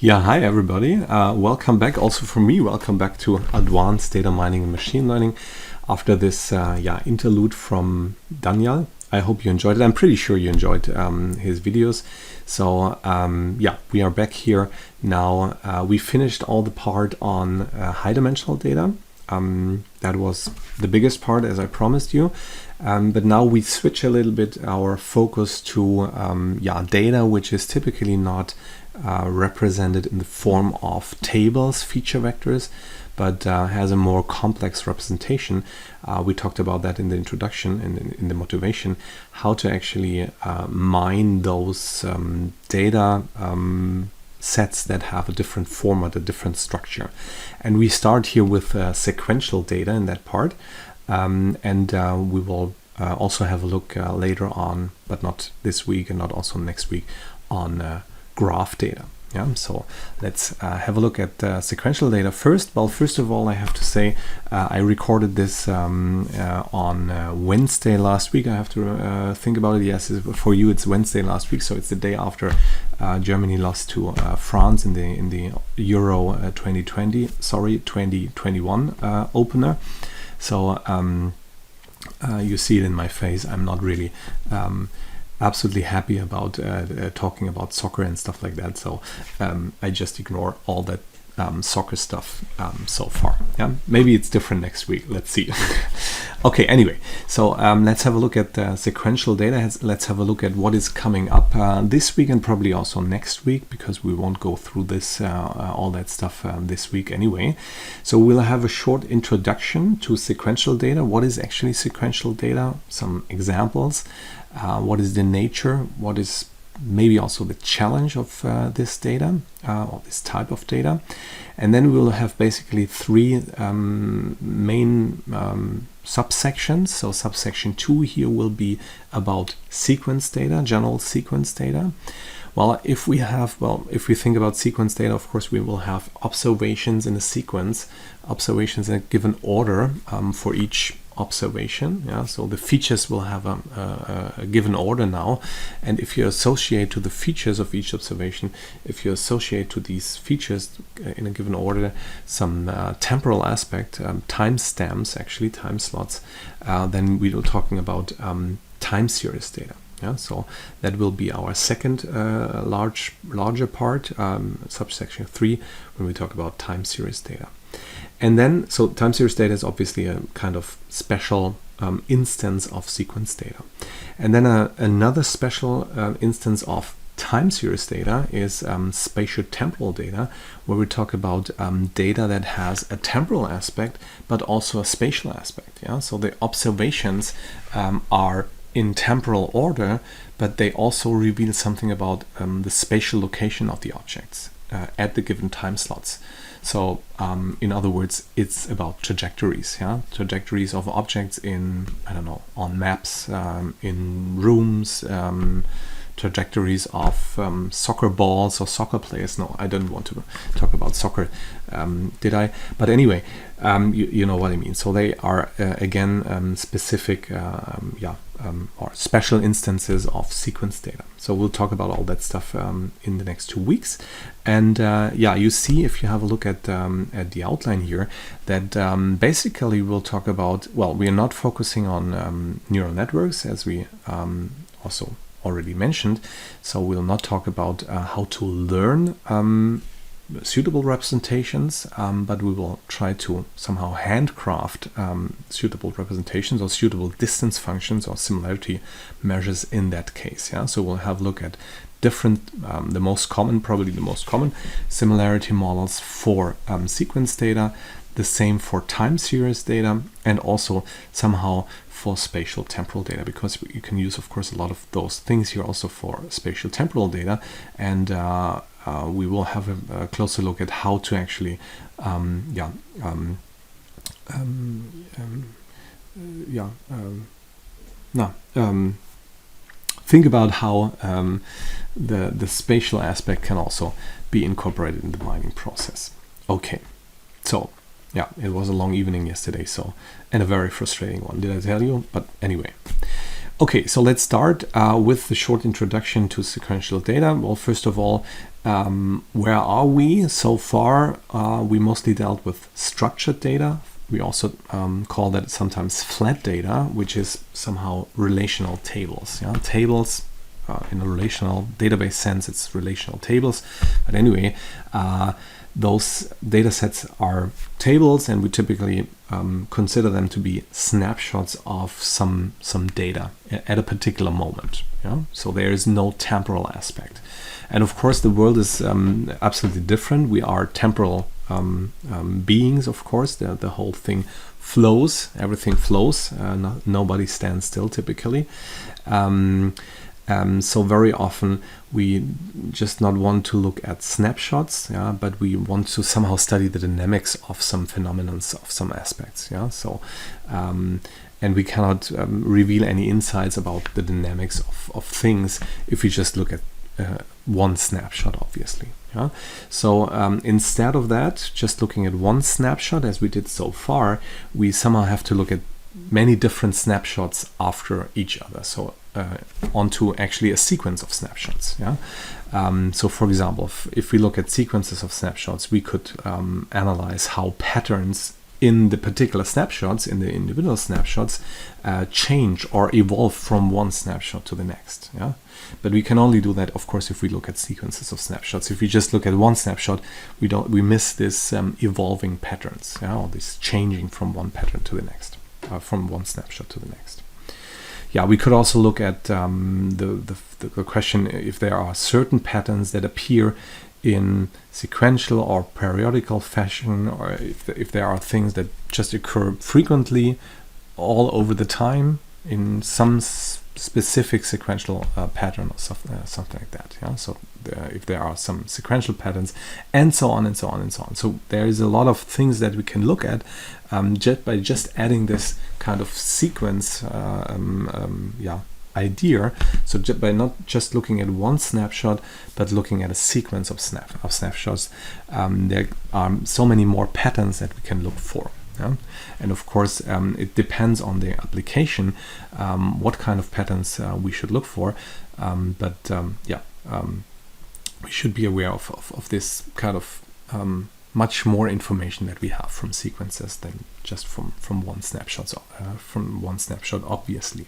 Yeah, hi everybody. Welcome back also from me. Welcome back to Advanced Data Mining and Machine Learning after this interlude from Daniel. I hope you enjoyed it. I'm pretty sure you enjoyed his videos. So we are back here now. We finished all the part on high dimensional data. That was the biggest part, as I promised you. But now we switch a little bit our focus to data which is typically not represented in the form of tables, feature vectors, but has a more complex representation. We talked about that in the introduction and in the motivation, how to actually mine those data sets that have a different format, a different structure. And we start here with sequential data in that part. We will also have a look later on, but not this week and not also next week, on graph data. Yeah, so let's have a look at sequential data first. Well, first of all, I have to say I recorded this on Wednesday last week. I have to think about it. Yes, for you it's Wednesday last week, so it's the day after Germany lost to France in the Euro 2021 opener. So you see it in my face. I'm not really absolutely happy about talking about soccer and stuff like that. So I just ignore all that soccer stuff so far. Yeah, maybe it's different next week. Let's see. Okay, anyway, so let's have a look at sequential data. Let's have a look at what is coming up this week and probably also next week, because we won't go through this all that stuff this week anyway. So we'll have a short introduction to sequential data. What is actually sequential data? Some examples. What is the nature? What is maybe also the challenge of this data or this type of data? And then we'll have basically three main subsections. So subsection 2 here will be about sequence data, general sequence data. Well, if we think about sequence data, of course, we will have observations in a sequence, observations in a given order for each observation. Yeah, so the features will have a given order now, and if you associate to the features of each observation, if you associate to these features in a given order some temporal aspect, time stamps, actually time slots, then we are talking about time series data. Yeah, so that will be our second larger part, subsection 3, when we talk about time series data. And then, so time series data is obviously a kind of special instance of sequence data. And then another special instance of time series data is spatial temporal data, where we talk about data that has a temporal aspect, but also a spatial aspect. Yeah, so the observations are in temporal order, but they also reveal something about the spatial location of the objects at the given time slots. So in other words, it's about trajectories, yeah, trajectories of objects in, I don't know, on maps, in rooms, trajectories of soccer balls or soccer players. No, I don't want to talk about soccer, did I? But anyway, you know what I mean. So they are again specific, or special instances of sequence data. So we'll talk about all that stuff in the next 2 weeks. And you see, if you have a look at the outline here, that basically we'll talk about, well, we are not focusing on neural networks, as we also already mentioned. So we'll not talk about how to learn suitable representations, but we will try to somehow handcraft suitable representations or suitable distance functions or similarity measures in that case. Yeah, so we'll have a look at different, probably the most common similarity models for sequence data, the same for time series data, and also somehow for spatial temporal data, because you can use, of course, a lot of those things here also for spatial temporal data. And we will have a closer look at how to actually think about how the spatial aspect can also be incorporated in the mining process. Okay, so yeah, it was a long evening yesterday, so, and a very frustrating one, did I tell you? But anyway, Okay, so let's start with the short introduction to sequential data. Well, first of all, where are we so far? We mostly dealt with structured data. We also call that sometimes flat data, which is somehow relational tables. Yeah? Tables, in a relational database sense, it's relational tables. But anyway, those data sets are tables, and we typically consider them to be snapshots of some data at a particular moment. Yeah? So there is no temporal aspect. And of course, the world is absolutely different. We are temporal beings, of course. The whole thing flows, everything flows. Nobody stands still typically. So very often we just not want to look at snapshots, yeah, but we want to somehow study the dynamics of some phenomena, of some aspects. Yeah, so and we cannot reveal any insights about the dynamics of things if we just look at one snapshot, obviously. Yeah? So instead of that, just looking at one snapshot as we did so far, we somehow have to look at many different snapshots after each other. So onto actually a sequence of snapshots. Yeah. So for example, if we look at sequences of snapshots, we could analyze how patterns in the particular snapshots, in the individual snapshots, change or evolve from one snapshot to the next. Yeah. But we can only do that, of course, if we look at sequences of snapshots. If we just look at one snapshot, we miss this evolving patterns, yeah, or this changing from one pattern to the next, from one snapshot to the next. Yeah, we could also look at the question if there are certain patterns that appear in sequential or periodical fashion, or if there are things that just occur frequently all over the time in some specific sequential pattern or something like that. Yeah, so if there are some sequential patterns, and so on and so on and so on. So there is a lot of things that we can look at just by adding this kind of sequence idea. So by not just looking at one snapshot, but looking at a sequence of snapshots, there are so many more patterns that we can look for. Yeah? And of course, it depends on the application, what kind of patterns we should look for. We should be aware of this kind of much more information that we have from sequences than just from one snapshot. Obviously.